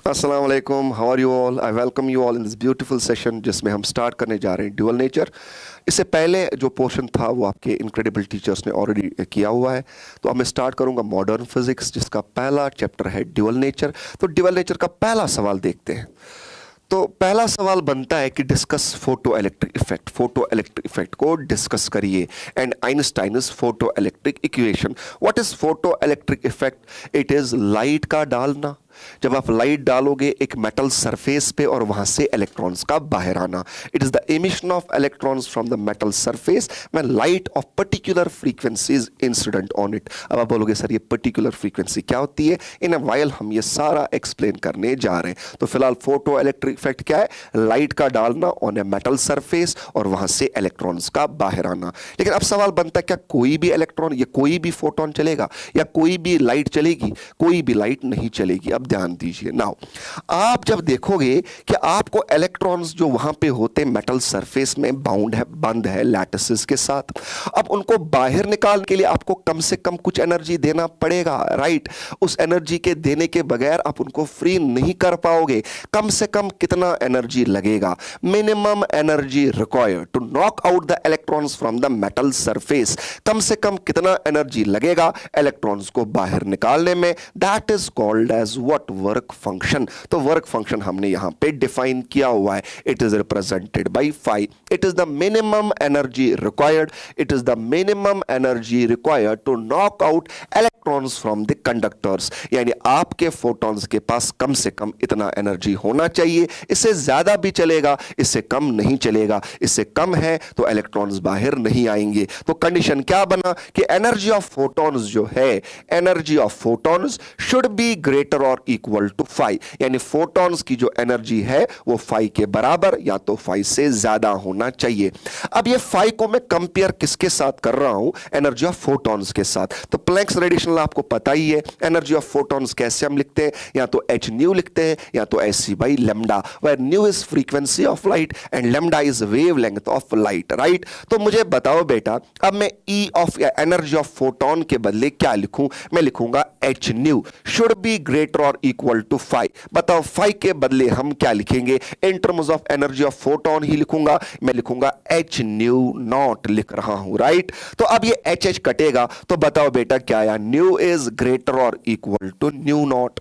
अस्सलाम वालेकुम, how are you all? I welcome you all in this beautiful session जिसमें हम स्टार्ट करने जा रहे हैं ड्यूअल नेचर। इससे पहले जो पोर्शन था वो आपके इनक्रेडिबल टीचर्स ने ऑलरेडी किया हुआ है, तो अब मैं स्टार्ट करूंगा मॉडर्न फिजिक्स जिसका पहला चैप्टर है ड्यूअल नेचर। तो ड्यूअल नेचर का पहला सवाल देखते हैं। तो पहला सवाल बनता है कि discuss photo electric effect. Photo electric effect को डिस्कस करिए and Einstein's photo electric equation. What is photo electric effect? It is light का डालना। जब आप लाइट डालोगे एक मेटल सरफेस पे और वहां से इलेक्ट्रॉन्स का बाहर आना। It is the emission of electrons from the metal surface when light of particular frequencies incident on it. अब आप बोलोगे सर ये पर्टिकुलर फ्रीक्वेंसी क्या होती है? इन अ वाइल हम ये सारा एक्सप्लेन करने जा रहे हैं। तो फिलहाल फोटो इलेक्ट्रिक इफेक्ट क्या है? लाइट का डालना ऑन ए मेटल सरफेस और वहां से इलेक्ट्रॉन्स का बाहर आना। लेकिन अब सवाल बनता है क्या कोई भी इलेक्ट्रॉन या कोई भी फोटोन चलेगा या कोई भी लाइट चलेगी? कोई भी लाइट नहीं चलेगी। अब ध्यान दीजिए। नाउ आप जब देखोगे कि आपको इलेक्ट्रॉन्स जो वहां पे होते मेटल सरफेस में बाउंड है, बंद है लैटिसेस के साथ, अब उनको बाहर निकालने के लिए आपको कम से कम कुछ एनर्जी देना पड़ेगा, राइट? उस एनर्जी के देने के बगैर आप उनको फ्री नहीं कर पाओगे। कम से कम कितना एनर्जी लगेगा? Minimum energy required to knock out the electrons from the metal surface. कम से कम कितना एनर्जी लगेगा इलेक्ट्रॉन्स को बाहर निकालने में? That is called as what? Work function. तो वर्क फंक्शन हमने यहां पे डिफाइन किया हुआ है। It is represented by phi. It is the minimum energy required. It is the minimum energy required to knock out electrons from the conductors. यानी आपके photons के पास कम से कम इतना एनर्जी होना चाहिए। इससे ज्यादा भी चलेगा, इससे कम नहीं चलेगा। इससे कम है तो इलेक्ट्रॉन्स बाहर नहीं आएंगे। तो कंडीशन क्या बना कि एनर्जी ऑफ फोटॉन्स जो है, energy of photons should be greater और इक्वल टू फाई। यानी फोटॉन्स की जो एनर्जी है वो फाई के बराबर या तो फाई से ज्यादा होना चाहिए। अब ये फाई को मैं कंपेयर किसके साथ कर रहा हूं? एनर्जी ऑफ फोटॉन्स के साथ। तो प्लैंक्स रेडिएशन लॉ आपको पता ही है। एनर्जी ऑफ फोटॉन्स कैसे हम लिखते हैं? या तो एच न्यू लिखते हैं या तो H C by lambda, where nu is frequency of light and lambda is wavelength of light, right? तो मुझे बताओ बेटा, अब मैं E of energy of photon के बदले क्या लिखूं? मैं लिखूंगा H nu should be greater और इक्वल टू फाई। बताओ फाई के बदले हम क्या लिखेंगे? In terms of energy of photon ही लिखूंगा। मैं लिखूंगा एच न्यू नॉट लिख रहा हूं, राइट? तो अब ये एच एच कटेगा तो बताओ बेटा क्या आया? न्यू इज ग्रेटर और इक्वल टू न्यू नॉट।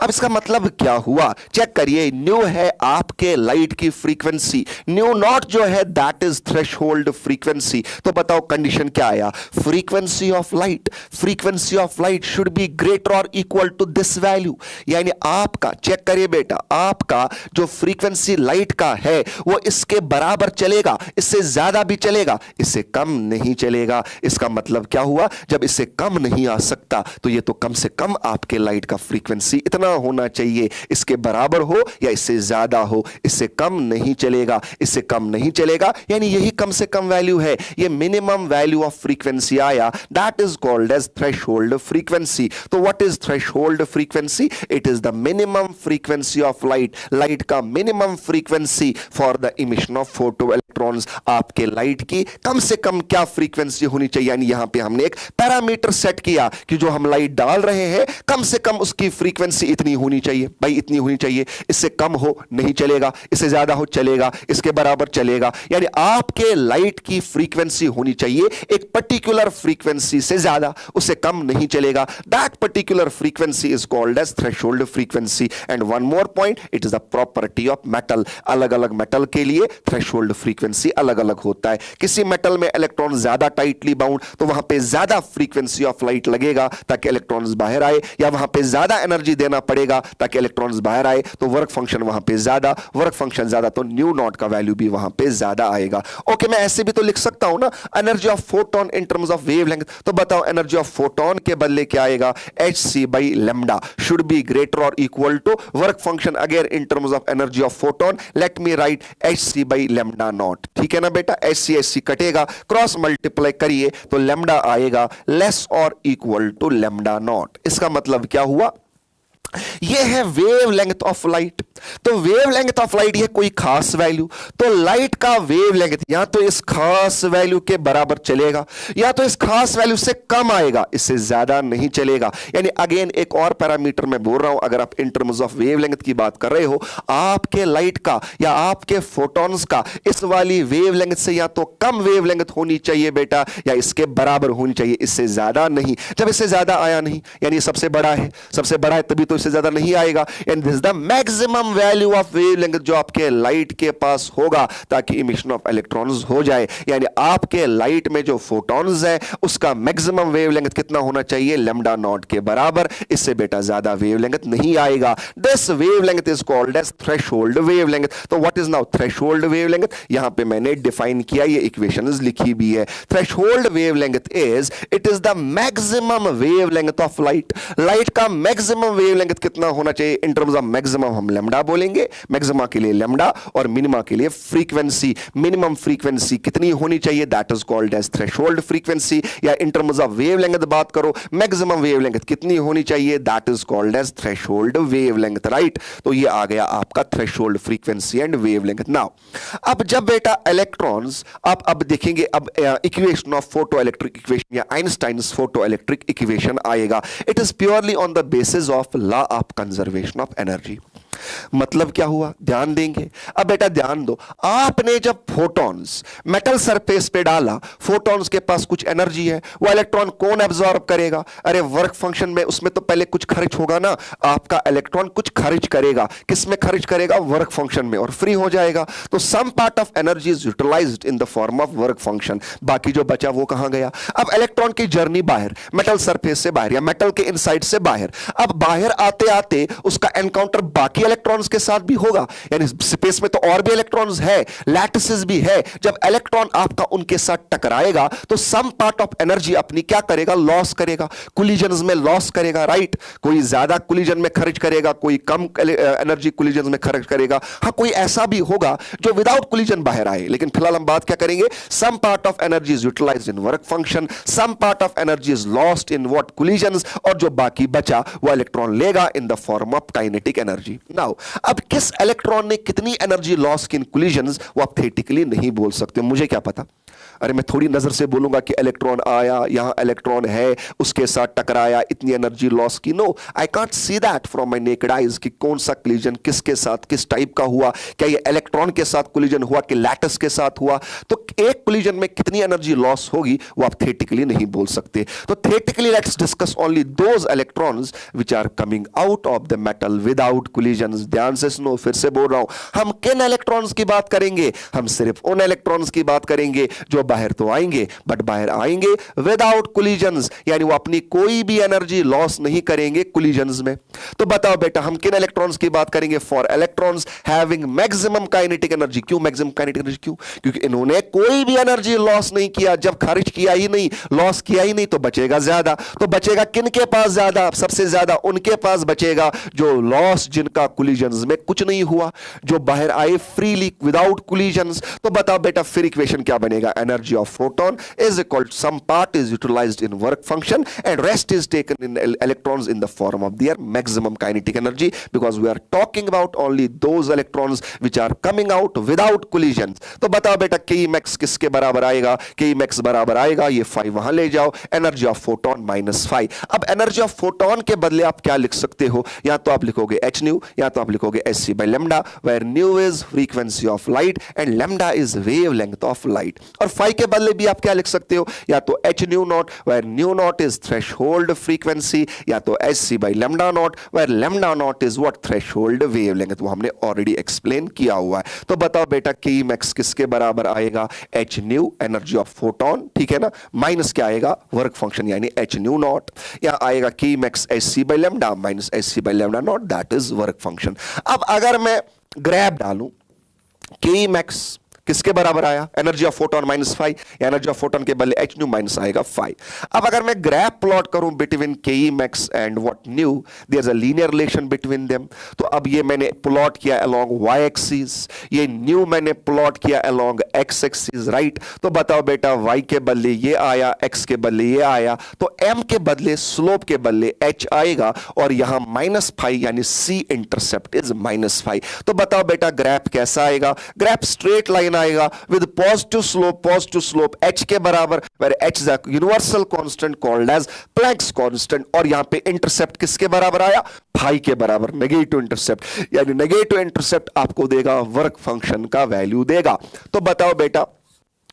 अब इसका मतलब क्या हुआ? चेक करिए। न्यू है आपके लाइट की फ्रीक्वेंसी, न्यू नॉट जो है दैट इज थ्रेशोल्ड फ्रीक्वेंसी। तो बताओ कंडीशन क्या आया? Frequency of light, frequency of light should be greater और इक्वल टू दिस वैल्यू। यानी आपका, चेक करिए बेटा, आपका जो फ्रीक्वेंसी लाइट का है वो इसके बराबर चलेगा, इससे ज्यादा भी चलेगा, इससे कम नहीं चलेगा। इसका मतलब क्या हुआ? जब इससे कम नहीं आ सकता तो ये तो कम से कम आपके लाइट का फ्रीक्वेंसी इतना होना चाहिए, इसके बराबर हो या इससे ज्यादा हो। इससे कम नहीं चलेगा, इससे कम नहीं चलेगा, यानी यही कम से कम वैल्यू है। ये मिनिमम वैल्यू ऑफ फ्रीक्वेंसी आया, that is called as threshold frequency. तो what is threshold frequency? It is the minimum frequency of light, light का minimum frequency for the emission of photo electrons. आपके light की कम से कम क्या frequency होनी चाहिए? यानी यहां पे हमने एक पैरामीटर सेट किया कि जो हम लाइट डाल रहे हैं कम से कम उसकी फ्रीक्वेंसी इतनी होनी चाहिए। भाई इतनी होनी चाहिए, इससे कम हो नहीं चलेगा, इससे ज्यादा हो चलेगा, इसके बराबर चलेगा। यानी आपके लाइट की फ्रीक्वेंसी होनी चाहिए एक पर्टिकुलर फ्रीक्वेंसी से ज्यादा, उससे कम नहीं चलेगा। That particular frequency is called as threshold frequency. And one more point, it is a property of metal. अलग अलग मेटल के लिए थ्रेशोल्ड फ्रीक्वेंसी अलग अलग होता है। किसी मेटल में इलेक्ट्रॉन ज्यादा टाइटली बाउंड तो वहां पे ज्यादा फ्रीक्वेंसी ऑफ लाइट लगेगा ताकि इलेक्ट्रॉन्स बाहर आए, या वहां पे ज्यादा एनर्जी देना पड़ेगा ताकि इलेक्ट्रॉन्स बाहर आए, तो वर्क फंक्शन वहां पे ज्यादा, वर्क फंक्शन ज्यादा तो न्यू नॉट का वैल्यू भी वहां पे ज्यादा आएगा। ओके, मैं ऐसे भी तो लिख सकता हूं ना, energy of photon in terms of wavelength. तो बताओ एनर्जी ऑफ फोटोन के बदले क्या आएगा? H C by lambda should be greater और equal to work function again in terms of energy of photon. Let me write H C by lambda naught. ठीक है ना बेटा? एच सी कटेगा, क्रॉस मल्टीप्लाई करिए तो लेमडा आएगा less और इक्वल टू लेमडा नॉट। इसका मतलब क्या हुआ? यह है वेव लेंथ ऑफ लाइट। तो वेवलेंथ ऑफ लाइट ये कोई खास वैल्यू, तो लाइट का वेवलेंथ या तो इस खास वैल्यू के बराबर चलेगा या तो इस खास वैल्यू से कम आएगा, इससे ज्यादा नहीं चलेगा। यानी अगेन एक और पैरामीटर मैं बोल रहा हूं, अगर आप इन टर्म्स ऑफ वेवलेंथ की बात कर रहे हो, आपके लाइट का या आपके फोटॉन्स का इस वाली वेवलेंथ से या तो कम वेवलेंथ होनी चाहिए बेटा या इसके बराबर होनी चाहिए, इससे ज्यादा नहीं। जब इससे ज्यादा आया नहीं यानी सबसे बड़ा है, सबसे बड़ा है तभी तो इससे ज्यादा नहीं आएगा। And this is the maximum value of wavelength जो आपके लाइट के पास होगा ताकि इमिशन ऑफ इलेक्ट्रॉन्स हो जाए। यानी आपके लाइट में जो फोटॉन्स है उसका मैक्सिमम वेवलेंथ कितना होना चाहिए, लैम्डा नॉट के बराबर, इससे बेटा ज्यादा वेवलेंथ नहीं आएगा। This wavelength is called as threshold wavelength. तो what is now threshold wavelength, यहां पे मैंने डिफाइन किया, ये इक्वेशंस लिखी भी है। Threshold wavelength is it is the maximum wavelength of light. Light का मैक्सिमम वेवलेंथ कितना होना चाहिए, इन टर्म्स ऑफ मैक्सिमम हम लैम्डा बोलेंगे, मैक्सिमा के लिए लैम्डा और मिनिमा के लिए फ्रीक्वेंसी। मिनिमम फ्रीक्वेंसी कितनी होनी चाहिए, that is called as threshold frequency. या इन टर्म्स ऑफ वेवलेंथ बात करो, मैक्सिमम वेवलेंथ कितनी होनी चाहिए, that is called as threshold wavelength, right. तो ये आ गया आपका threshold frequency and wavelength. Now अब जब बेटा इलेक्ट्रॉन्स, आप अब देखेंगे अब equation of photo electric equation या आइंस्टाइन्स फोटो इलेक्ट्रिक इक्वेशन आएगा। It is purely on the basis of law of conservation of energy. मतलब क्या हुआ, ध्यान देंगे। अब बेटा ध्यान दो, आपने जब फोटॉन्स मेटल सरफेस पे डाला, फोटॉन्स के पास कुछ एनर्जी है, वो इलेक्ट्रॉन कौन एब्जॉर्ब करेगा, अरे वर्क फंक्शन में उसमें तो पहले कुछ खर्च होगा ना, आपका इलेक्ट्रॉन कुछ खर्च करेगा, किस में खर्च करेगा, वर्क फंक्शन में, और फ्री हो जाएगा। तो some part of energy is utilized in the form of work function, बाकी जो बचा वो कहां गया। अब इलेक्ट्रॉन की जर्नी बाहर, मेटल सरफेस से बाहर या मेटल के इनसाइड से बाहर, अब बाहर आते आते उसका एनकाउंटर बाकी इलेक्ट्रॉन्स के साथ भी होगा, यानी स्पेस में तो और भी इलेक्ट्रॉन्स है, लैटिसेस भी है। जब इलेक्ट्रॉन आपका उनके साथ टकराएगा तो सम पार्ट ऑफ एनर्जी अपनी क्या करेगा, लॉस करेगा, कोलिजन्स में लॉस करेगा, राइट। कोई ज्यादा कोलिजन में खर्च करेगा, कोई कम एनर्जी कोलिजन में खर्च करेगा। हाँ, कोई ऐसा भी होगा जो विदाउट कोलिजन बाहर आए, लेकिन फिलहाल हम बात क्या करेंगे, some part of energy is utilized in work function, some part of energy is lost in what, collisions, और जो बाकी बचा वो इलेक्ट्रॉन लेगा in the form of kinetic energy. Now अब किस इलेक्ट्रॉन ने कितनी एनर्जी लॉस की इन कोलिजन्स, वो आप थेटिकली नहीं बोल सकते, मुझे क्या पता। अरे मैं थोड़ी नजर से बोलूंगा कि इलेक्ट्रॉन आया, यहां इलेक्ट्रॉन है, उसके साथ टकराया, इतनी एनर्जी लॉस की, no, I can't see that from my naked eyes कि कौन सा कोलिजन किसके साथ किस टाइप का हुआ, क्या ये इलेक्ट्रॉन के साथ कोलिजन हुआ कि लैटिस के साथ हुआ। तो एक कोलिजन में कितनी एनर्जी लॉस होगी वो आप थेटिकली नहीं बोल सकते। तो theoretically let's discuss only those electrons which are coming out of the metal without collisions. ध्यान से सुनो, फिर से बोल रहा हूं, हम किन इलेक्ट्रॉन्स की बात करेंगे, हम सिर्फ उन इलेक्ट्रॉन्स की बात करेंगे जो बाहर तो आएंगे बट बाहर आएंगे विदाउट कोलिजन्स, यानी वो अपनी कोई भी एनर्जी लॉस नहीं करेंगे कोलिजन्स में। तो बताओ बेटा हम किन इलेक्ट्रॉन्स की बात करेंगे, for electrons having maximum kinetic energy. क्यों मैक्सिमम काइनेटिक एनर्जी, क्यों, क्योंकि इन्होंने कोई भी एनर्जी लॉस नहीं किया, जब खर्च किया ही नहीं, लॉस किया ही नहीं, तो बचेगा ज्यादा। तो बचेगा किन के पास ज्यादा, सबसे ज्यादा उनके पास बचेगा जो लॉस, जिनका कोलिजन्स में कुछ नहीं हुआ, जो बाहर आए फ्रीली विदाउट कोलिजन्स। तो बताओ बेटा फिर इक्वेशन क्या बनेगा, energy of photon is equal to some part is utilized in work function and rest is taken in electrons in the form of their maximum kinetic energy, because we are talking about only those electrons which are coming out without collisions. तो बताओ बेटा Ke max किसके बराबर आएगा, Ke max बराबर आएगा, ये 5 वहां ले जाओ, एनर्जी ऑफ फोटोन -5। अब एनर्जी ऑफ फोटोन के बदले आप क्या लिख सकते हो, या तो आप लिखोगे h nu, या तो आप लिखोगे hc by lambda, where nu is frequency of light and lambda is wavelength of light। और 5 के बदले भी आप क्या लिख सकते हो, या तो h nu naught where nu naught is threshold frequency, या तो hc by lambda naught where lambda naught is what, threshold wavelength। वो हमने ऑलरेडी एक्सप्लेन किया हुआ है। तो बताओ बेटा Ke max किसके बराबर आएगा, h nu energy of photon, ठीक है ना, माइनस क्या आएगा, वर्क फंक्शन यानी h nu naught, या आएगा Ke max hc by lambda minus hc by lambda naught, that is work function. अब अगर मैं ग्रैफ डालूं Ke max किसके बराबर आया? Energy of photon -5, energy of photon के बदले h न्यू माइनस आएगा 5। अब अगर मैं ग्राफ प्लॉट करूं between ke max and what nu, there is a linear relation between them. तो अब ये मैंने प्लॉट किया अलोंग y एक्सिस, ये न्यू मैंने प्लॉट किया अलोंग x एक्सिस, राइट। तो बताओ बेटा y के बदले ये आया, x के बदले ये आया, तो m के बदले स्लोप के बदले h आएगा और यहां -5 यानी c इंटरसेप्ट इज -5। तो बताओ बेटा ग्राफ कैसा आएगा? ग्राफ स्ट्रेट लाइन आएगा विद पॉजिटिव स्लोप h के बराबर, where h is a universal constant called as Planck's constant, और यहां पे इंटरसेप्ट किसके बराबर आया? पाई के बराबर, नेगेटिव इंटरसेप्ट, यानी नेगेटिव इंटरसेप्ट आपको देगा वर्क फंक्शन का वैल्यू देगा। तो बताओ बेटा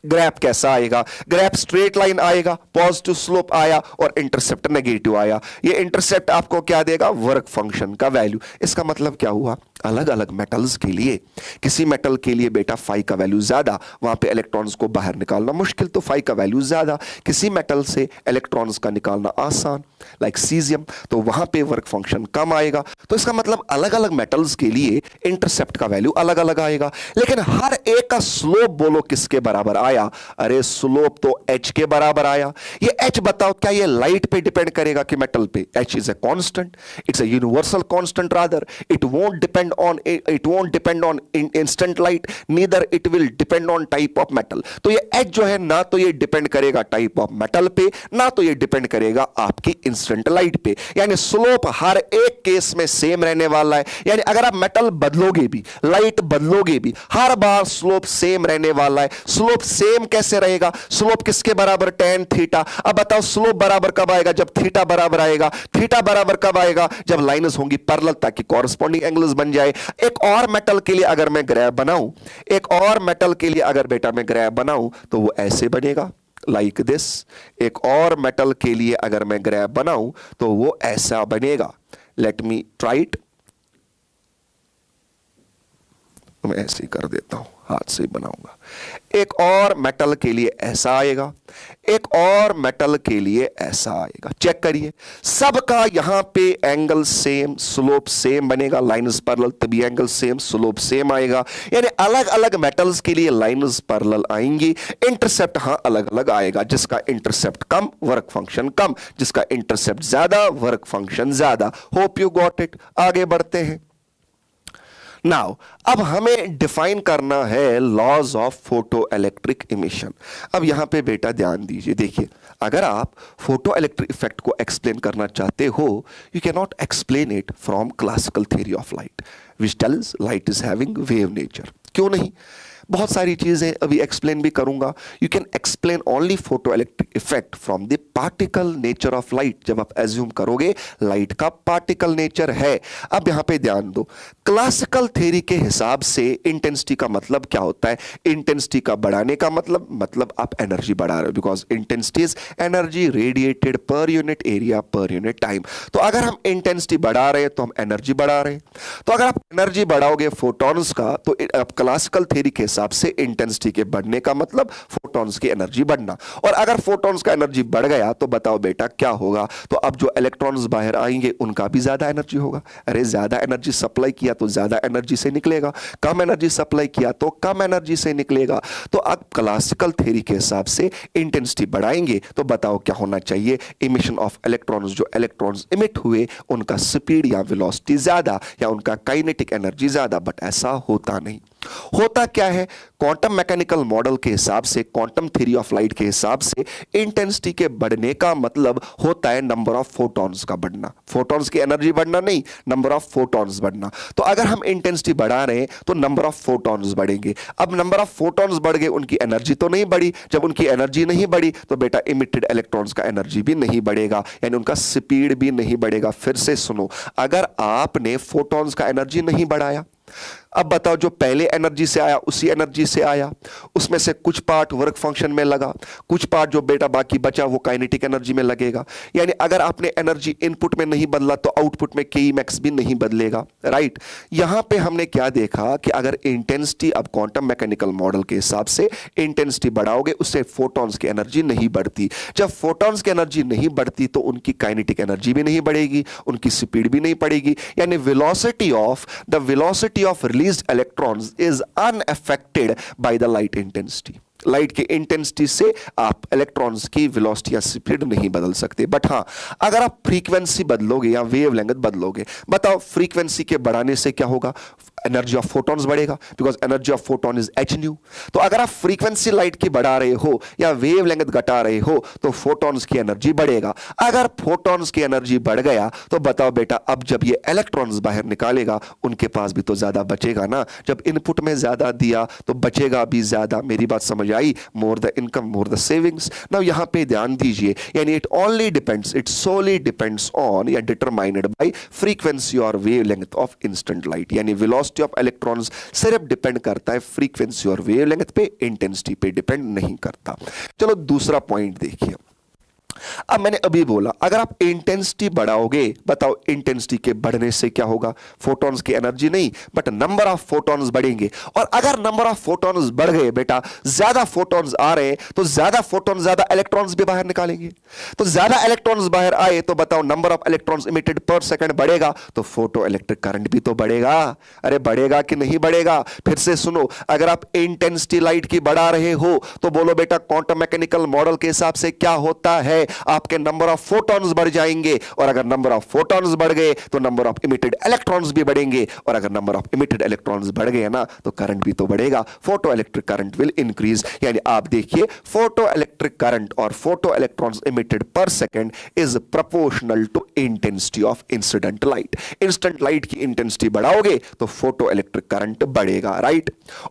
ग्राफ कैसा आएगा? ग्राफ स्ट्रेट लाइन आएगा, पॉजिटिव स्लोप आया और इंटरसेप्ट नेगेटिव आया। ये इंटरसेप्ट आपको क्या देगा? वर्क फंक्शन का वैल्यू। इसका मतलब क्या हुआ? अलग अलग मेटल्स के लिए, किसी मेटल के लिए बेटा फाई का वैल्यू ज्यादा, वहां पे इलेक्ट्रॉन्स को बाहर निकालना मुश्किल, तो फाई का वैल्यू ज्यादा। किसी मेटल से इलेक्ट्रॉन्स का निकालना आसान, लाइक सीजियम, तो वहां पे वर्क फंक्शन कम आएगा। तो इसका मतलब अलग अलग मेटल्स के लिए इंटरसेप्ट का वैल्यू अलग अलग आएगा, लेकिन हर एक का स्लोप बोलो किसके बराबर आया? अरे स्लोप तो h के बराबर आया। ये h बताओ क्या ये लाइट पे डिपेंड करेगा कि मेटल पे? h is a constant, it's a universal constant, rather it won't depend on instant light, neither it will depend on type of metal. तो ये h जो है ना तो ये डिपेंड करेगा टाइप ऑफ मेटल पे, ना तो ये डिपेंड करेगा आपकी इंस्टेंट लाइट पे। यानी स्लोप हर एक केस में सेम रहने वाला है। यानी अगर आप मेटल बदलोगे भी, लाइट बदलोगे भी, हर बार स्लोप सेम रहने वाला है। स्लोप सेम कैसे रहेगा? स्लोप किसके बराबर? tan theta. अब बताओ स्लोप बराबर कब आएगा? जब थीटा बराबर आएगा। थीटा बराबर कब आएगा? जब लाइन्स होंगी पैरेलल, ताकि कॉरेस्पॉन्डिंग एंगल्स बन जाए। एक और मेटल के लिए अगर मैं ग्राफ बनाऊं, एक और मेटल के लिए अगर बेटा मैं ग्राफ बनाऊं तो वो ऐसे बनेगा, लाइक दिस। एक और मेटल के लिए अगर मैं ग्राफ बनाऊं तो वो ऐसा बनेगा। Let me try it. मैं ऐसे ही कर देता हूं, हाथ से बनाऊंगा। एक और मेटल के लिए ऐसा आएगा, एक और मेटल के लिए ऐसा आएगा। चेक करिए, सबका यहां पे एंगल सेम, स्लोप सेम बनेगा, लाइन्स पैरेलल, तभी एंगल सेम, स्लोप सेम आएगा। यानी अलग अलग मेटल्स के लिए लाइन्स पैरेलल आएंगी, इंटरसेप्ट हां अलग अलग आएगा। जिसका इंटरसेप्ट कम, वर्क फंक्शन कम, जिसका इंटरसेप्ट ज्यादा, वर्क फंक्शन ज्यादा। Hope you got it. आगे बढ़ते हैं। नाउ अब हमें डिफाइन करना है laws of photo electric emission. अब यहां पे बेटा ध्यान दीजिए, देखिए अगर आप फोटो इलेक्ट्रिक इफेक्ट को एक्सप्लेन करना चाहते हो, you can not explain it from classical theory of light which tells light is having wave nature. क्यों नहीं? बहुत सारी चीजें अभी एक्सप्लेन भी करूंगा। You can explain only photo electric effect from the particle nature of light. जब आप एज्यूम करोगे लाइट का पार्टिकल नेचर है। अब यहां पे ध्यान दो, क्लासिकल थ्योरी के हिसाब से इंटेंसिटी का मतलब क्या होता है? इंटेंसिटी का बढ़ाने का मतलब आप एनर्जी बढ़ा रहे हो, because intensity is energy radiated per unit area per unit time. तो अगर हम इंटेंसिटी बढ़ा रहे हैं तो हम एनर्जी बढ़ा रहे हैं। तो अगर आप एनर्जी बढ़ाओगे फोटॉन्स का, तो अब क्लासिकल थ्योरी के हिसाब से इंटेंसिटी के बढ़ने का मतलब फोटॉन्स की एनर्जी बढ़ना। और अगर फोटॉन्स का एनर्जी बढ़ गया तो बताओ बेटा क्या होगा? तो अब जो इलेक्ट्रॉन्स बाहर आएंगे उनका भी ज्यादा एनर्जी होगा। अरे ज्यादा एनर्जी सप्लाई किया तो ज्यादा एनर्जी से निकलेगा, कम एनर्जी सप्लाई किया तो कम एनर्जी से निकलेगा। तो अब क्लासिकल थ्योरी के हिसाब से इंटेंसिटी बढ़ाएंगे तो बताओ क्या होना चाहिए? इमिशन ऑफ इलेक्ट्रॉन्स, जो इलेक्ट्रॉन्स इमिट हुए उनका स्पीड या वेलोसिटी ज्यादा या उनका काइनेटिक एनर्जी ज्यादा। बट ऐसा होता नहीं। होता क्या है? क्वांटम मैकेनिकल मॉडल के हिसाब से, क्वांटम थ्योरी ऑफ लाइट के हिसाब से इंटेंसिटी के बढ़ने का मतलब होता है नंबर ऑफ फोटॉन्स का बढ़ना। फोटॉन्स की एनर्जी बढ़ना नहीं, नंबर ऑफ फोटॉन्स बढ़ना। तो अगर हम इंटेंसिटी बढ़ा रहे हैं तो नंबर ऑफ फोटॉन्स बढ़ेंगे। अब नंबर ऑफ फोटॉन्स बढ़ गए, उनकी एनर्जी तो नहीं बढ़ी। जब उनकी एनर्जी नहीं बढ़ी तो बेटा इमिटेड इलेक्ट्रॉन्स का एनर्जी भी नहीं बढ़ेगा, यानी उनका स्पीड भी नहीं बढ़ेगा। फिर से सुनो, अगर आपने फोटॉन्स का एनर्जी नहीं बढ़ाया, अब बताओ जो पहले एनर्जी से आया उसी एनर्जी से आया, उसमें से कुछ पार्ट वर्क फंक्शन में लगा, कुछ पार्ट जो बेटा बाकी बचा वो काइनेटिक एनर्जी में लगेगा। यानी अगर आपने एनर्जी इनपुट में नहीं बदला तो आउटपुट में के मैक्स भी नहीं बदलेगा, राइट। यहां पे हमने क्या देखा कि अगर इंटेंसिटी, अब क्वांटम मैकेनिकल मॉडल के हिसाब से इंटेंसिटी बढ़ाओगे उससे फोटॉन्स की एनर्जी नहीं बढ़ती। जब फोटॉन्स की एनर्जी नहीं बढ़ती तो उनकी काइनेटिक एनर्जी भी नहीं बढ़ेगी, उनकी स्पीड भी नहीं बढ़ेगी। यानी velocity of release released electrons is unaffected by the light intensity. Light के इंटेंसिटी से आप इलेक्ट्रॉन्स की वेलोसिटी या स्पीड नहीं बदल सकते, बट हाँ अगर आप फ्रीक्वेंसी बदलोगे या वेवलेंथ बदलोगे, बताओ फ्रीक्वेंसी के बढ़ाने से क्या होगा, एनर्जी ऑफ फोटॉन्स बढ़ेगा, because energy of photon is H new. तो अगर आप फ्रीक्वेंसी लाइट की बढ़ा रहे हो या वेवलेंथ घटा रहे हो तो फोटॉन्स की एनर्जी बढ़ेगा। अगर फोटॉन्स की एनर्जी बढ़ गया तो बताओ बेटा अब जब ये इलेक्ट्रॉन्स बाहर निकालेगा उनके पास भी तो ज्यादा बचेगा ना। जब इनपुट में ज्यादा दिया तो बचेगा भी ज्यादा। मेरी बात समझ आई? More the income more the savings. Now यहां पे ध्यान दीजिए, यानी it only depends, it solely depends on या डिटरमाइंड बाय फ्रीक्वेंसी और वेवलेंथ ऑफ इंस्टेंट लाइट। यानी वेलोसिटी ऑफ इलेक्ट्रॉन्स सिर्फ डिपेंड करता है फ्रीक्वेंसी और वेवलेंथ पे, इंटेंसिटी पे डिपेंड नहीं करता। चलो दूसरा पॉइंट देखिए। अब मैंने अभी बोला अगर आप इंटेंसिटी बढ़ाओगे, बताओ इंटेंसिटी के बढ़ने से क्या होगा, फोटॉन्स की एनर्जी नहीं बट नंबर ऑफ फोटॉन्स बढ़ेंगे। और अगर नंबर ऑफ फोटॉन्स बढ़ गए बेटा, ज्यादा फोटॉन्स आ रहे हैं तो ज्यादा फोटॉन्स ज्यादा इलेक्ट्रॉन्स भी बाहर निकालेंगे। तो ज्यादा इलेक्ट्रॉन्स बाहर आए तो बताओ number of electrons emitted per second बढ़ेगा तो फोटो इलेक्ट्रिक करंट भी तो बढ़ेगा। अरे बढ़ेगा कि नहीं बढ़ेगा? फिर से सुनो, अगर आप इंटेंसिटी लाइट की बढ़ा रहे हो तो बोलो बेटा क्वांटम मैकेनिकल मॉडल के हिसाब से क्या होता है, आपके नंबर ऑफ फोटॉन्स बढ़ जाएंगे। और अगर नंबर ऑफ फोटॉन्स बढ़ गए तो नंबर ऑफ इमिटेड इलेक्ट्रॉन्स भी बढ़ेंगे। और अगर नंबर ऑफ इमिटेड इलेक्ट्रॉन्स बढ़ गए ना तो करंट भी तो बढ़ेगा, photo electric current will increase. यानी आप देखिए फोटो इलेक्ट्रिक करंट और photo electrons emitted per second is proportional to intensity of incident light. Instant light की इंटेंसिटी बढ़ाओगे तो फोटो इलेक्ट्रिक करंट बढ़ेगा, राइट?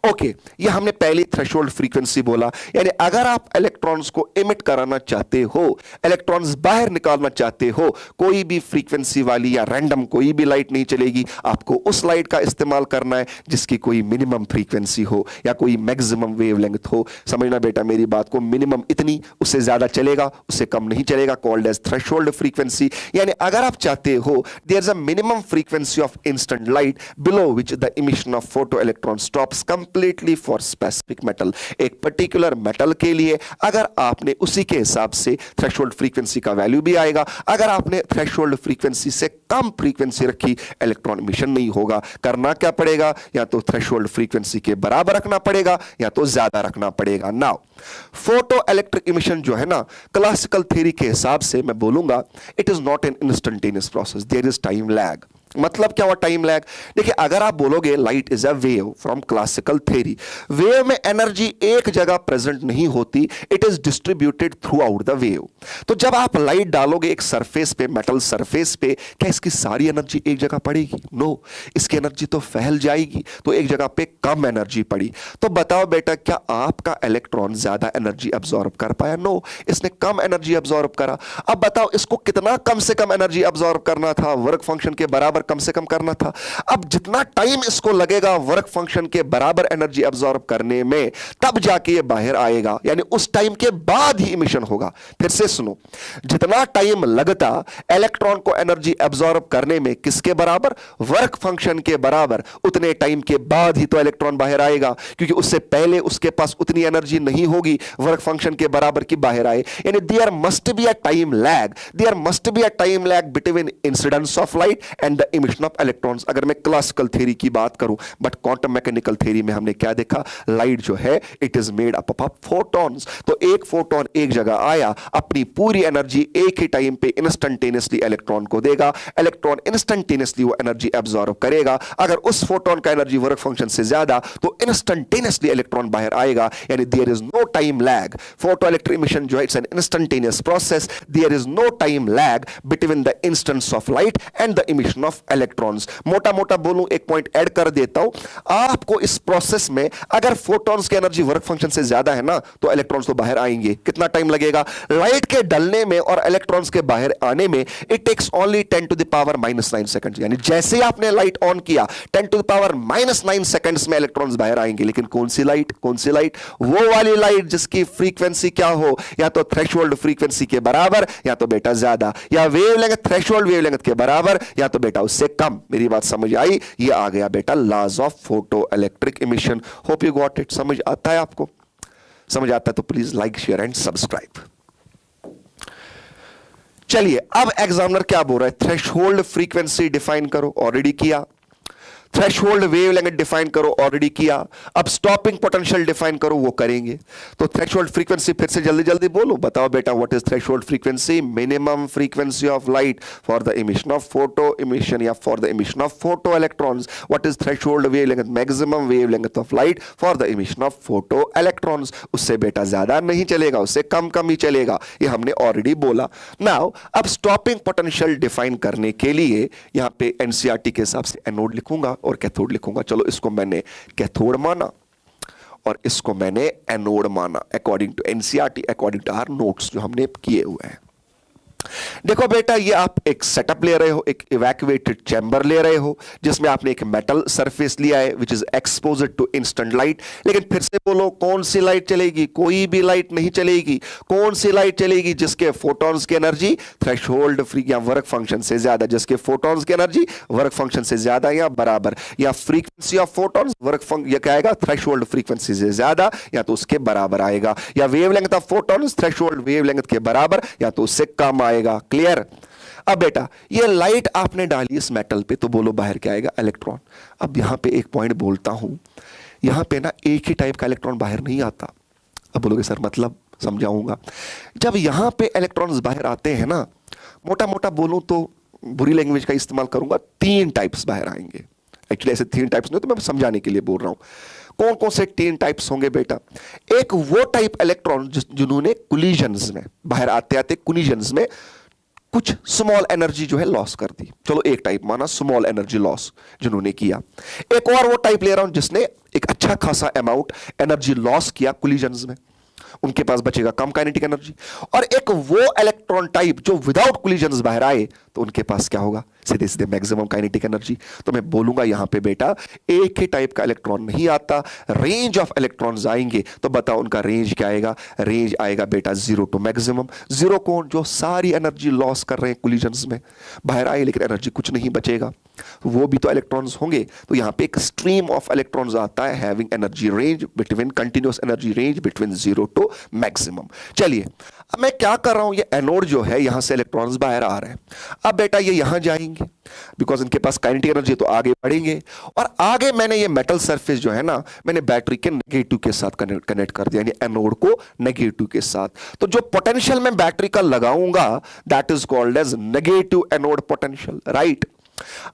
ओके, ये हमने पहली थ्रेशोल्ड फ्रीक्वेंसी बोला। यानी अगर आप इलेक्ट्रॉन्स को इमिट कराना चाहते हो, इलेक्ट्रॉन्स बाहर निकालना चाहते हो, कोई भी फ्रीक्वेंसी वाली या रैंडम कोई भी लाइट नहीं चलेगी। आपको उस लाइट का इस्तेमाल करना है जिसकी कोई मिनिमम फ्रीक्वेंसी हो या कोई मैक्सिमम वेवलेंथ हो। समझना बेटा मेरी बात को, मिनिमम इतनी, उससे ज्यादा चलेगा, उससे कम नहीं चलेगा, कॉल्ड एज थ्रेशोल्ड फ्रीक्वेंसी। यानी अगर आप चाहते हो there is a minimum frequency of instant light below which the emission of photo electron stops completely for specific metal. एक पर्टिकुलर मेटल के लिए अगर आपने उसी के हिसाब से थ्रेशोल्ड फ्रीक्वेंसी का वैल्यू भी आएगा। अगर आपने थ्रेशोल्ड फ्रीक्वेंसी से कम फ्रीक्वेंसी रखी, इलेक्ट्रॉन इमिशन नहीं होगा। करना क्या पड़ेगा, या तो थ्रेशोल्ड फ्रीक्वेंसी के बराबर रखना पड़ेगा या तो ज्यादा रखना पड़ेगा। नाउ फोटो इलेक्ट्रिक इमिशन जो है ना, क्लासिकल थ्योरी के हिसाब से मैं बोलूंगा it is not an instantaneous process, there is time lag. मतलब क्या हुआ टाइम लैग? देखिए अगर आप बोलोगे light is a wave from classical theory, wave में एनर्जी एक जगह प्रेजेंट नहीं होती, it is distributed throughout the wave. तो जब आप लाइट डालोगे एक सरफेस पे, मेटल सरफेस पे, क्या इसकी सारी एनर्जी एक जगह पड़ेगी? नो, इसकी एनर्जी तो फैल जाएगी। तो एक जगह पे कम एनर्जी पड़ी। तो बताओ बेटा क्या आपका इलेक्ट्रॉन ज्यादा एनर्जी अब्सॉर्ब कर पाया? नो, इसने कम एनर्जी अब्सॉर्ब करा। अब बताओ इसको कितना कम से कम एनर्जी अब्सॉर्ब करना था? वर्क फंक्शन के बराबर कम से कम करना था। अब जितना टाइम इसको लगेगा वर्क फंक्शन के बराबर एनर्जी अब्सॉर्ब करने में, तब जाके ये बाहर आएगा, यानी उस टाइम के बाद ही इमिशन होगा। फिर से सुनो, जितना टाइम लगता इलेक्ट्रॉन को एनर्जी अब्सॉर्ब करने में, किसके बराबर? वर्क फंक्शन के बराबर, उतने टाइम के बाद ही तो इलेक्ट्रॉन बाहर आएगा, क्योंकि उससे पहले उसके पास उतनी एनर्जी नहीं होगी वर्क फंक्शन के बराबर की बाहर आए। यानी there must be a time lag, there must be a time lag between incidence of light and the emission of electrons. अगर मैं क्लासिकल थ्योरी की बात करूं, बट क्वांटम मैकेनिकल थ्योरी में हमने क्या देखा? लाइट जो है it is made up of photons. तो एक फोटॉन एक जगह आया, अपनी पूरी एनर्जी एक ही टाइम पे इंस्टेंटेनियसली इलेक्ट्रॉन को देगा, इलेक्ट्रॉन इंस्टेंटेनियसली वो एनर्जी अब्सॉर्ब करेगा। अगर उस फोटॉन का एनर्जी वर्क फंक्शन से ज्यादा तो इंस्टेंटेनियसली इलेक्ट्रॉन बाहर आएगा। यानी there is no time lag. Photo electric emission जो है it's an instantaneous process, there is no time lag between the instance of light and the emission of electrons. मोटा मोटा बोलूं, एक पॉइंट ऐड कर देता हूं आपको इस प्रोसेस में, अगर फोटॉन्स की एनर्जी वर्क फंक्शन से ज्यादा है ना तो इलेक्ट्रॉन्स तो बाहर आएंगे। कितना टाइम लगेगा? लाइट के डलने में और इलेक्ट्रॉन्स के बाहर आने में it takes only 10 to the power -9 seconds. यानी जैसे आपने लाइट ऑन किया 10 टू द पावर -9 सेकंड्स में इलेक्ट्रॉन्स बाहर आएंगे। लेकिन कौन सी लाइट? कौन सी लाइट? वो वाली लाइट जिसकी फ्रीक्वेंसी क्या हो, या तो थ्रेशोल्ड फ्रीक्वेंसी के बराबर या तो बेटा ज्यादा, या वेवलेंथ थ्रेशोल्ड वेवलेंथ के बराबर या तो बेटा उससे कम। मेरी बात समझ आई? ये आ गया बेटा laws of photo electric emission. Hope you got it. समझ आता है आपको? समझ आता है तो please like share and subscribe. चलिए अब एग्जामिनर क्या बोल रहा है? थ्रेशोल्ड फ्रीक्वेंसी डिफाइन करो, ऑलरेडी किया। थ्रेशोल्ड वेवलेंथ डिफाइन करो, ऑलरेडी किया। अब स्टॉपिंग पोटेंशियल डिफाइन करो, वो करेंगे। तो थ्रेशोल्ड फ्रीक्वेंसी फिर से जल्दी जल्दी बोलो, बताओ बेटा what is threshold frequency? Minimum frequency of light for the emission of photo emission या for the emission of photo electrons. What is threshold wavelength? Maximum wavelength of light for the emission of photo electrons. उससे बेटा ज्यादा नहीं चलेगा, उससे कम कम ही चलेगा, ये हमने ऑलरेडी बोला। नाउ अब स्टॉपिंग पोटेंशियल डिफाइन करने के लिए यहां पे एनसीईआरटी के हिसाब से एनोड लिखूंगा और कैथोड लिखूंगा। चलो इसको मैंने कैथोड माना और इसको मैंने एनोड माना, according to NCERT, according to our notes जो हमने किए हुए हैं। देखो बेटा, ये आप एक सेटअप ले रहे हो, एक इवैक्यूएटेड चैम्बर ले रहे हो जिसमें आपने एक मेटल सरफेस लिया है which is exposed to instant light. लेकिन फिर से बोलो, कौन सी लाइट चलेगी? कोई भी लाइट नहीं चलेगी। कौन सी लाइट चलेगी? जिसके फोटॉन्स की एनर्जी थ्रेशोल्ड फ्री या वर्क फंक्शन से ज्यादा, जिसके फोटॉन्स की एनर्जी वर्क फंक्शन से ज्यादा या बराबर, या frequency of photons work function या क्या आएगा? थ्रेशोल्ड फ्रीक्वेंसी से ज्यादा या तो उसके बराबर आएगा, या wavelength of photons threshold wavelength के बराबर या तो उससे कम आएगा। क्लियर? अब बेटा ये लाइट आपने डाली इस मेटल पे, तो बोलो बाहर क्या आएगा? इलेक्ट्रॉन। अब यहां पे एक पॉइंट बोलता हूं, यहां पे ना एक ही टाइप का इलेक्ट्रॉन बाहर नहीं आता। अब बोलोगे सर मतलब? समझाऊंगा। जब यहां पे इलेक्ट्रॉन्स बाहर आते हैं ना, मोटा मोटा बोलूं तो बुरी लैंग्वेज का इस्तेमाल करूंगा, 3 टाइप्स बाहर आएंगे। एक्चुअली ऐसे 3 टाइप्स नहीं, तो मैं समझाने के लिए बोल रहा हूं। कौन कौन से 3 टाइप्स होंगे बेटा? एक वो टाइप इलेक्ट्रॉन जिन्होंने कोलिजन्स में बाहर आते आते कोलिजन्स में कुछ स्मॉल एनर्जी जो है लॉस कर दी। चलो एक टाइप माना स्मॉल एनर्जी लॉस जिन्होंने किया। एक और वो टाइप ले रहा हूं जिसने एक अच्छा खासा अमाउंट एनर्जी लॉस किया कोलिजन्स में, उनके पास बचेगा कम काइनेटिक एनर्जी। और एक वो इलेक्ट्रॉन टाइप जो विदाउट कोलिजन्स बाहर आए, तो उनके पास क्या होगा? सीधे सीधे मैक्सिमम काइनेटिक एनर्जी। तो मैं बोलूंगा यहां पे बेटा एक ही टाइप का इलेक्ट्रॉन नहीं आता, रेंज ऑफ इलेक्ट्रॉन्स आएंगे। तो बताओ उनका रेंज क्या आएगा? रेंज आएगा बेटा 0 टू मैक्सिमम। 0 कौन? जो सारी एनर्जी लॉस कर रहे हैं कोलिजन्स में, बाहर आए लेकिन एनर्जी कुछ नहीं बचेगा, वो भी तो इलेक्ट्रॉन्स होंगे। तो यहां पे एक स्ट्रीम ऑफ इलेक्ट्रॉन्स आता है having energy range between, continuous energy range between 0 to maximum. चलिए अब मैं क्या कर रहा हूं, ये एनोड जो है यहां से इलेक्ट्रॉन्स बाहर आ रहे हैं। अब बेटा ये यहां जाएंगे बिकॉज इनके पास काइनेटिक एनर्जी, तो आगे बढ़ेंगे। और आगे मैंने ये मेटल सरफेस जो है ना, मैंने बैटरी के नेगेटिव के साथ कनेक्ट कर दिया, यानी एनोड को नेगेटिव के साथ। तो जो पोटेंशियल मैं बैटरी का लगाऊंगा that is called as negative anode potential, right?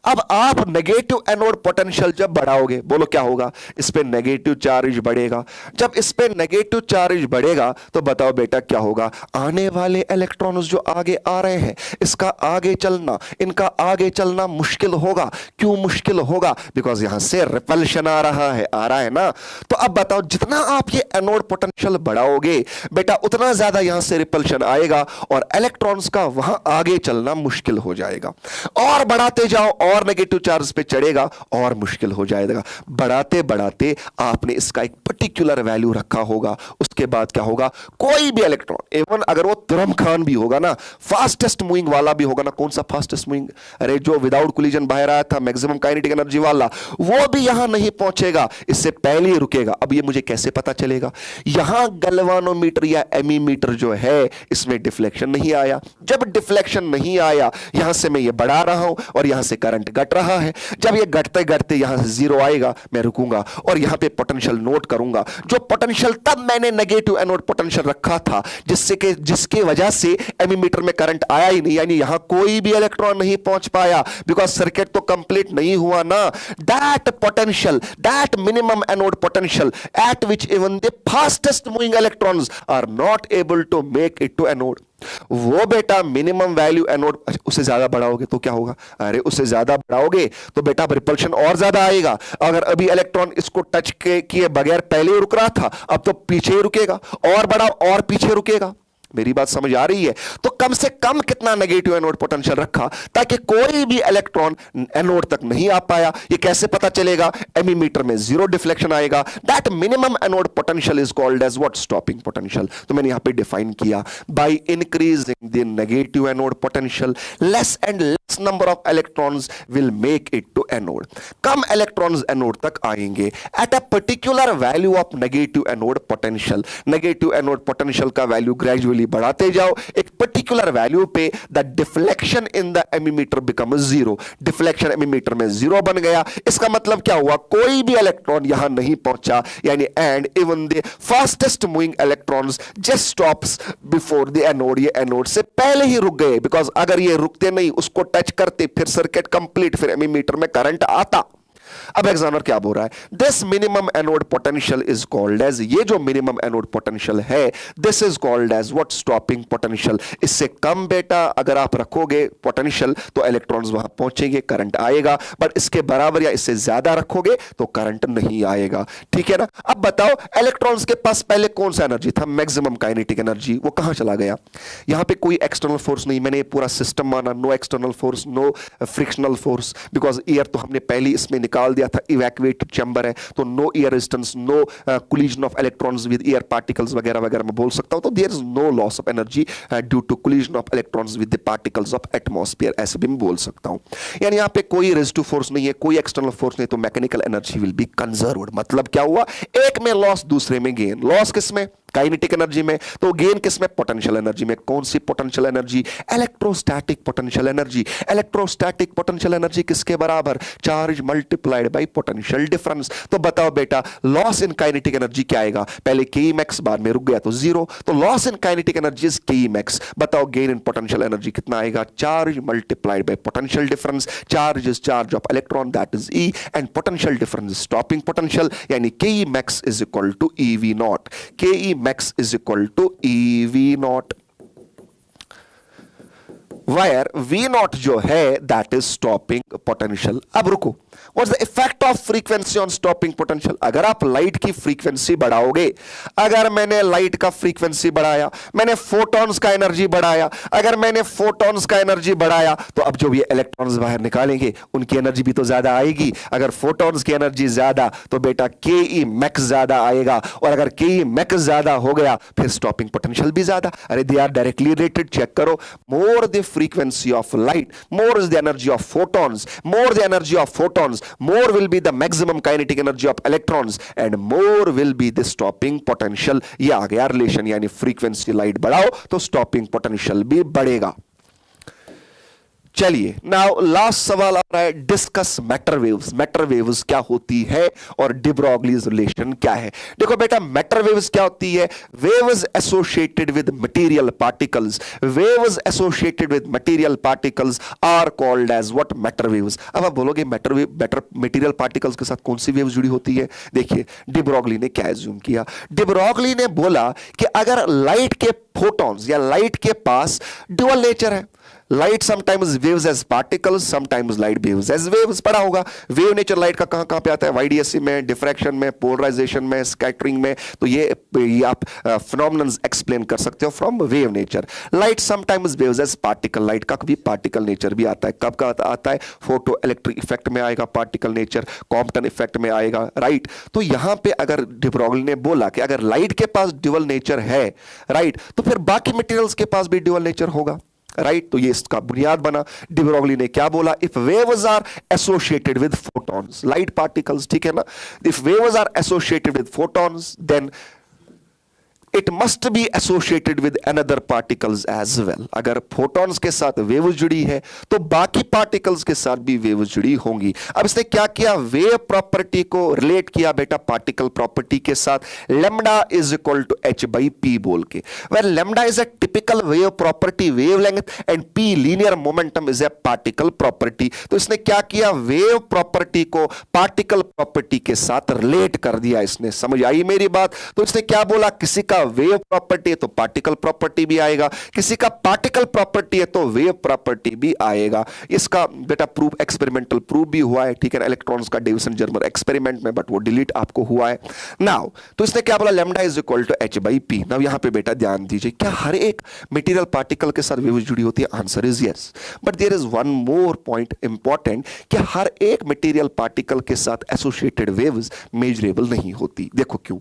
अब आप नेगेटिव एनोड पोटेंशियल जब बढ़ाओगे, बोलो क्या होगा? इस पे नेगेटिव चार्ज बढ़ेगा। जब इस पे नेगेटिव चार्ज बढ़ेगा तो बताओ बेटा क्या होगा? आने वाले इलेक्ट्रॉन्स जो आगे आ रहे हैं, इसका आगे चलना, इनका आगे चलना मुश्किल होगा। क्यों मुश्किल होगा? बिकॉज यहां से रिपल्शन आ रहा है ना। तो अब बताओ जितना आप ये एनोड पोटेंशियल बढ़ाओगे बेटा, उतना ज्यादा यहां से रिपल्शन आएगा और इलेक्ट्रॉन्स का वहां आगे चलना मुश्किल हो जाएगा। और बढ़ाते जाओ और नेगेटिव चार्ज पे चढ़ेगा और मुश्किल हो जाएगा। बढ़ाते बढ़ाते आपने इसका एक पर्टिकुलर वैल्यू रखा होगा, उसके बाद क्या होगा? कोई भी इलेक्ट्रॉन, इवन अगर वो तुरम खान भी होगा ना, फास्टेस्ट मूविंग वाला भी होगा ना, कौन सा फास्टेस्ट मूविंग? अरे जो विदाउट कोलिजन बाहर आया था मैक्सिमम काइनेटिक एनर्जी वाला, वो भी यहां नहीं पहुंचेगा, इससे पहले ही रुकेगा। अब ये मुझे कैसे पता चलेगा? यहां गैल्वानोमीटर या एमीमीटर जो है इसमें डिफ्लेक्शन नहीं आया। जब डिफ्लेक्शन नहीं आया, यहां से मैं ये बढ़ा रहा हूं और यहां से करंट घट रहा है। जब ये घटते घटते यहां से 0 आएगा, मैं रुकूंगा और यहां पे पोटेंशियल नोट करूंगा। जो पोटेंशियल तब मैंने नेगेटिव एनोड पोटेंशियल रखा था, जिसके वजह से एमीमीटर में करंट आया ही नहीं, यानी यहां कोई भी इलेक्ट्रॉन नहीं पहुंच पाया बिकॉज सर्किट तो कंप्लीट नहीं हुआ ना। That potential, that minimum anode potential at which even the fastest moving electrons are not able to make it to anode, वो बेटा मिनिमम वैल्यू एनोड, उससे ज्यादा बढ़ाओगे तो क्या होगा? अरे उससे ज्यादा बढ़ाओगे तो बेटा रिपल्शन और ज्यादा आएगा। अगर अभी इलेक्ट्रॉन इसको टच किए बगैर पहले ही रुक रहा था, अब तो पीछे ही रुकेगा, और बढ़ाओ और पीछे रुकेगा। मेरी बात समझ आ रही है? तो कम से कम कितना नेगेटिव एनोड पोटेंशियल रखा ताकि कोई भी इलेक्ट्रॉन एनोड तक नहीं आ पाया। ये कैसे पता चलेगा? एमीमीटर में 0 डिफ्लेक्शन आएगा। That minimum anode potential is called as what? Stopping potential. तो मैंने यहां पे डिफाइन किया, by increasing the negative anode potential less and less number of electrons will make it to anode. कम इलेक्ट्रॉन्स एनोड तक आएंगे at a particular value of negative anode potential. Negative anode potential का value gradually gradually बढ़ाते जाओ, एक particular value पे the deflection in the ammeter become zero, deflection एमीमीटर में zero बन गया। इसका मतलब क्या हुआ, कोई भी इलेक्ट्रॉन यहां नहीं पहुंचा, यानी and even the fastest moving electrons just stops before the anode, ये एनोड से पहले ही रुक गए, बिकॉज अगर ये रुकते नहीं, उसको टच करते, फिर सर्किट कंप्लीट, फिर एमीमीटर में करंट आता। अब एग्जामिनर क्या बोल रहा है, this minimum anode potential is called as, ये जो मिनिमम एनोड पोटेंशियल है this is called as what, stopping potential. इससे कम बेटा अगर आप रखोगे पोटेंशियल तो इलेक्ट्रॉन्स वहां पहुंचेंगे, करंट आएगा, बट इसके बराबर या इससे ज्यादा रखोगे तो करंट नहीं आएगा, ठीक है ना। अब बताओ इलेक्ट्रॉन्स के पास पहले कौन सा एनर्जी था, मैक्सिमम काइनेटिक एनर्जी, वो कहां चला गया। यहां पे कोई एक्सटर्नल फोर्स नहीं, मैंने पूरा सिस्टम माना, no external force, no frictional force, because air तो हमने पहले इसमें निकाल दिया था, इवैक्यूएटेड चैम्बर है, तो no air resistance, no collision of electrons with air particles वगैरह वगैरह मैं बोल सकता हूं, तो there is no loss of energy due to collision of electrons with the particles of atmosphere, ऐसे भी मैं बोल सकता हूं। यानी यहां पे कोई रेजिस्टिव फोर्स नहीं है, कोई एक्सटर्नल फोर्स नहीं, तो mechanical energy will be conserved. मतलब क्या हुआ, एक में लॉस दूसरे में गेन, लॉस किसमें, काइनेटिक एनर्जी में, तो गेन किसमें, पोटेंशियल एनर्जी में। कौन सी potential energy, electrostatic potential energy. Electrostatic potential energy किसके बराबर, charge multiplied by potential difference. तो बताओ बेटा लॉस इन काइनेटिक एनर्जी क्या आएगा, पहले के मैक्स, बाद में रुक गया तो जीरो, तो loss in kinetic energy is K max. बताओ गेन इन पोटेंशियल एनर्जी कितना आएगा, charge multiplied by potential difference. Charge is charge of electron, that is e, and potential difference is stopping potential, यानी K max is equal to eV naught. K max is equal to EV naught, where V naught जो है that is stopping potential। अब रुको, what's the effect of frequency on stopping potential। अगर आप light की frequency बढ़ाओगे, अगर मैंने light का फ्रीक्वेंसी बढ़ाया, मैंने फोटॉन्स का एनर्जी बढ़ाया, अगर मैंने फोटॉन्स का एनर्जी बढ़ाया, तो अब जो ये इलेक्ट्रॉन्स बाहर निकालेंगे उनकी एनर्जी भी तो ज्यादा आएगी। अगर फोटॉन्स की एनर्जी ज्यादा तो बेटा के ई मैक्स ज्यादा आएगा, और अगर के ई मैक्स ज्यादा हो गया फिर स्टॉपिंग पोटेंशियल भी ज्यादा। अरे they are directly related, check करो। More the frequency of light, more is the energy of photons, more the energy of photons, more will be the maximum kinetic energy of electrons, and more will be the stopping potential। ये आ गया relation, यानी frequency light बढ़ाओ तो stopping potential भी बढ़ेगा। चलिए now last सवाल आ रहा है, discuss matter waves. Matter waves क्या होती है और डी ब्रोगलीज रिलेशन क्या है। देखो बेटा मैटर वेव्स क्या होती है, waves associated with material particles, waves associated with material particles are called as what, matter waves. अब आप बोलोगे matter wave, matter material particles के साथ कौन सी वेव्स जुड़ी होती है। देखिए डी ब्रोगली ने क्या एज्यूम किया, डी ब्रोगली ने बोला कि अगर लाइट के फोटॉन्स या लाइट के पास ड्यूअल नेचर है, light sometimes waves as particles, sometimes light waves as waves. पढ़ा होगा वेव नेचर लाइट का कहां कहां पे आता है, वाईडीएससी में, डिफ्रैक्शन में, पोलराइजेशन में, स्कैटरिंग में। तो ये आप फिनोमेनन्स एक्सप्लेन कर सकते हो from wave nature. Light sometimes waves as particle, light का कभी पार्टिकल नेचर भी आता है। कब का आता है, फोटो इलेक्ट्रिक इफेक्ट में आएगा पार्टिकल नेचर, कॉम्पटन इफेक्ट में आएगा, राइट। तो यहां पे अगर डी ब्रोगली ने बोला कि अगर लाइट के पास ड्यूअल नेचर है, राइट, तो फिर बाकी मटेरियल्स के पास भी ड्यूअल नेचर होगा, राइट। तो ये इसका बुनियाद बना। डी ब्रोगली ने क्या बोला, if waves are associated with photons, light particles, ठीक है ना, if waves are associated with photons then it must be associated with another particles as well. अगर फोटॉन्स के साथ वेव्स जुड़ी है तो बाकी पार्टिकल्स के साथ भी वेव्स जुड़ी होंगी। अब इसने क्या किया, वेव प्रॉपर्टी को रिलेट किया बेटा पार्टिकल प्रॉपर्टी के साथ, lambda is equal to h by p बोल के। Well lambda is a typical wave property, wavelength, and p linear momentum is a particle property. तो इसने क्या किया, वेव प्रॉपर्टी को पार्टिकल प्रॉपर्टी के साथ रिलेट कर दिया इसने। समझ आई मेरी बात। तो इसने क्या बोला, किसी का वेव प्रॉपर्टी है तो पार्टिकल प्रॉपर्टी भी आएगा, किसी का पार्टिकल प्रॉपर्टी है तो वेव प्रॉपर्टी भी आएगा। इसका बेटा प्रूफ, एक्सपेरिमेंटल प्रूफ भी हुआ है, ठीक है, इलेक्ट्रॉन्स का डेविसन जर्मर एक्सपेरिमेंट में, बट वो डिलीट आपको हुआ है। नाउ तो इसने क्या बोला, lambda is equal to h by p. Now यहां पे बेटा ध्यान दीजिए, क्या हर एक मटेरियल पार्टिकल के साथ वेव जुड़ी होती है, answer is yes, but there is one more point important कि हर एक मटेरियल पार्टिकल के साथ एसोसिएटेड वेव्स मेजरेबल नहीं होती। देखो क्यों,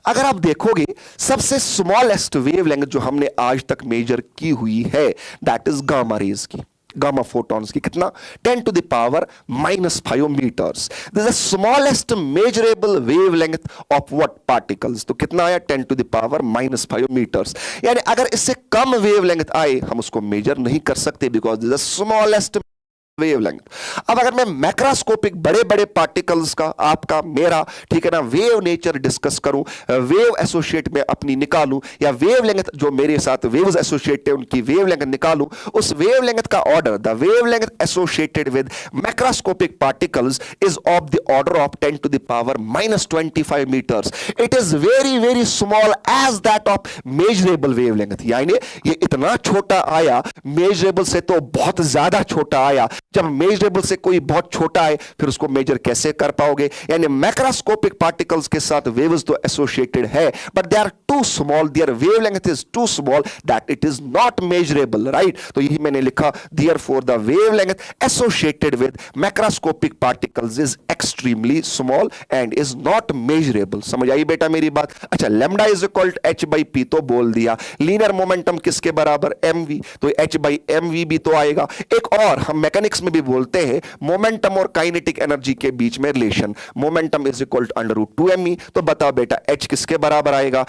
अगर आप देखोगे सबसे स्मॉलेस्ट वेवलेंथ जो हमने आज तक मेजर की हुई है दैट इज गामा रेज की, गामा फोटॉन्स की, कितना 10 to the power -5 meters. This is the smallest measurable wavelength of what particles. तो कितना आया 10 to the power -5 meters. यानी अगर इससे कम वेवलेंथ आए हम उसको मेजर नहीं कर सकते because this is the smallest wavelength. अब अगर मैं मैक्रोस्कोपिक बड़े बड़े पार्टिकल्स का, आपका मेरा, ठीक है ना, वेव नेचर डिस्कस करूं, वेव एसोसिएट में अपनी निकालूं, या वेवलेंथ जो मेरे साथ वेव्स एसोसिएट है उनकी वेवलेंथ निकालूं, उस वेवलेंथ का order, the wavelength associated with macroscopic particles is of the order of 10 to the power -25 meters. It is very very small as that of measurable wavelength. यानी ये इतना छोटा आया, मेजरेबल से तो बहुत ज्यादा छोटा आया. जब मेजरेबल से कोई बहुत छोटा है फिर उसको मेजर कैसे कर पाओगे? यानी मैक्रोस्कोपिक पार्टिकल्स के साथ वेव्स तो एसोसिएटेड है but they are too small, their wavelength is too small that it is not measurable. Right, तो यही मैंने लिखा, therefore the wavelength associated with macroscopic particles is extremely small and is not measurable. समझ आई बेटा मेरी बात? अच्छा, lambda is equal to h/p तो बोल दिया. लीनियर मोमेंटम किसके बराबर? mv, तो h/mv भी तो आएगा. एक और हम मैकेनिक्स में भी बोलते हैं मोमेंटम और काइनेटिक एनर्जी के बीच में relation, momentum is equal to √2me. तो बताओ बेटा h किसके बराबर आएगा?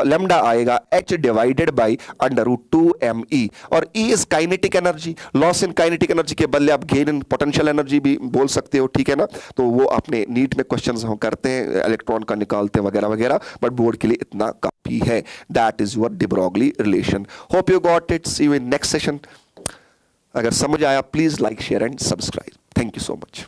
लैम्डा आएगा h डिवाइडेड बाय √2me. और e is kinetic energy. Loss in kinetic energy के बदले आप गेन इन पोटेंशियल एनर्जी भी बोल सकते हो, ठीक है ना. तो वो अपने नीट में क्वेश्चंस हम करते हैं, इलेक्ट्रॉन का निकालते हैं वगैरह वगैरह, बट बोर्ड के लिए इतना काफी है. That is your de Broglie relation. Hope you got it. See you in next session. अगर समझ आया please like, share and subscribe. Thank you so much.